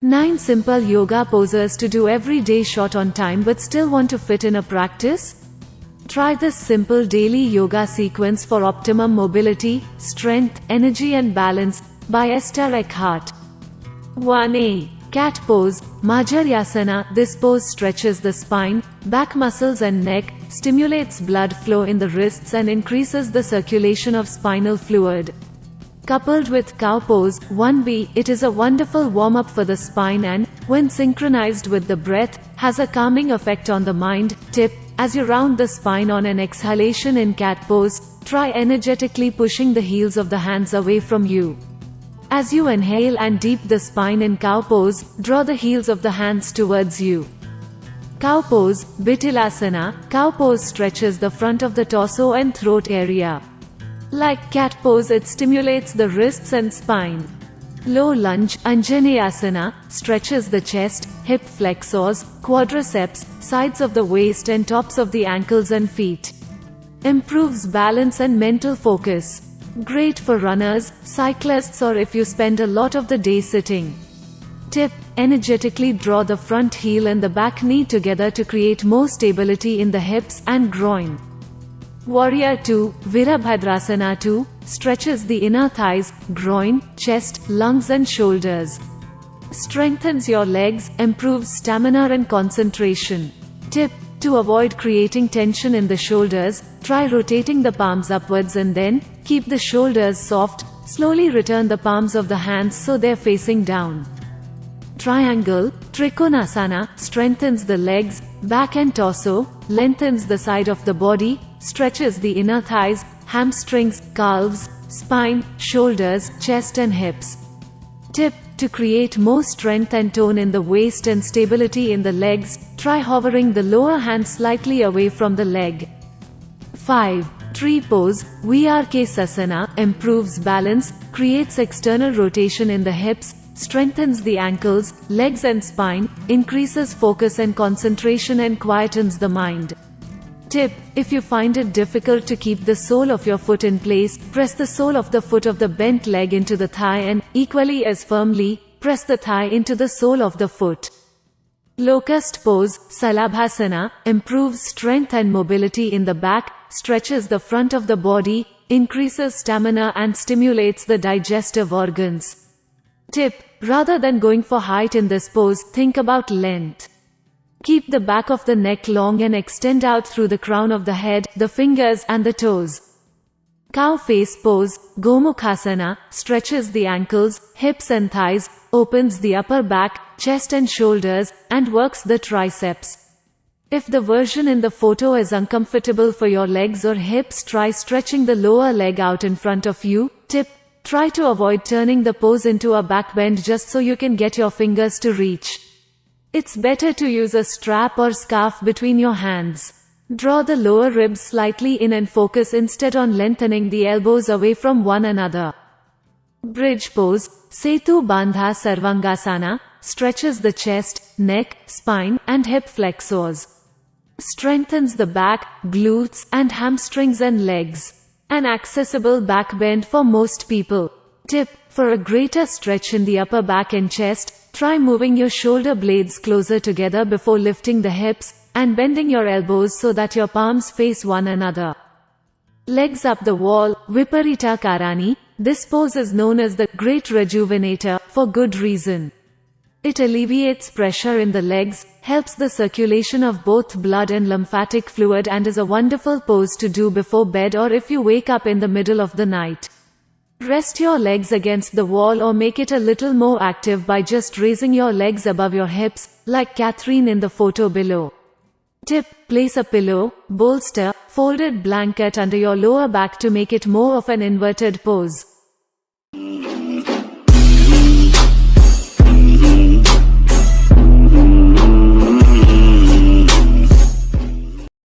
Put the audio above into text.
9 simple yoga poses to do every day short on time but still want to fit in a practice? Try this simple daily yoga sequence for optimum mobility, strength, energy and balance, by Esther Eckhart. 1a. Cat pose, Majaryasana. This pose stretches the spine, back muscles and neck, stimulates blood flow in the wrists and increases the circulation of spinal fluid. Coupled with cow pose, 1b, it is a wonderful warm-up for the spine and, when synchronized with the breath, has a calming effect on the mind. Tip: as you round the spine on an exhalation in cat pose, try energetically pushing the heels of the hands away from you. As you inhale and deep the spine in cow pose, draw the heels of the hands towards you. Cow pose, Bitilasana. Cow pose stretches the front of the torso and throat area. Like cat pose, it stimulates the wrists and spine. Low lunge, Anjaneyasana, stretches the chest, hip flexors, quadriceps, sides of the waist and tops of the ankles and feet. Improves balance and mental focus. Great for runners, cyclists or if you spend a lot of the day sitting. Tip: energetically draw the front heel and the back knee together to create more stability in the hips and groin. Warrior 2, Virabhadrasana II, stretches the inner thighs, groin, chest, lungs and shoulders. Strengthens your legs, improves stamina and concentration. Tip: to avoid creating tension in the shoulders, try rotating the palms upwards and then, keep the shoulders soft, slowly return the palms of the hands so they're facing down. Triangle, Trikonasana, strengthens the legs, back and torso, lengthens the side of the body, stretches the inner thighs, hamstrings, calves, spine, shoulders, chest and hips. Tip: to create more strength and tone in the waist and stability in the legs, try hovering the lower hand slightly away from the leg. 5. Tree pose, Vrksasana, improves balance, creates external rotation in the hips, strengthens the ankles, legs and spine, increases focus and concentration and quietens the mind. Tip: if you find it difficult to keep the sole of your foot in place, press the sole of the foot of the bent leg into the thigh and, equally as firmly, press the thigh into the sole of the foot. Locust pose, Salabhasana, improves strength and mobility in the back, stretches the front of the body, increases stamina and stimulates the digestive organs. Tip: rather than going for height in this pose, think about length. Keep the back of the neck long and extend out through the crown of the head, the fingers and the toes. Cow face pose, Gomukhasana, stretches the ankles, hips and thighs, opens the upper back, chest and shoulders, and works the triceps. If the version in the photo is uncomfortable for your legs or hips, try stretching the lower leg out in front of you. Tip: try to avoid turning the pose into a back bend just so you can get your fingers to reach. It's better to use a strap or scarf between your hands. Draw the lower ribs slightly in and focus instead on lengthening the elbows away from one another. Bridge pose, Setu Bandha Sarvangasana, stretches the chest, neck, spine, and hip flexors. Strengthens the back, glutes, and hamstrings and legs. An accessible back bend for most people. Tip: for a greater stretch in the upper back and chest, try moving your shoulder blades closer together before lifting the hips, and bending your elbows so that your palms face one another. Legs up the wall, Viparita Karani. This pose is known as the Great Rejuvenator, for good reason. It alleviates pressure in the legs, helps the circulation of both blood and lymphatic fluid and is a wonderful pose to do before bed or if you wake up in the middle of the night. Rest your legs against the wall or make it a little more active by just raising your legs above your hips, like Catherine in the photo below. Tip: place a pillow, bolster, folded blanket under your lower back to make it more of an inverted pose.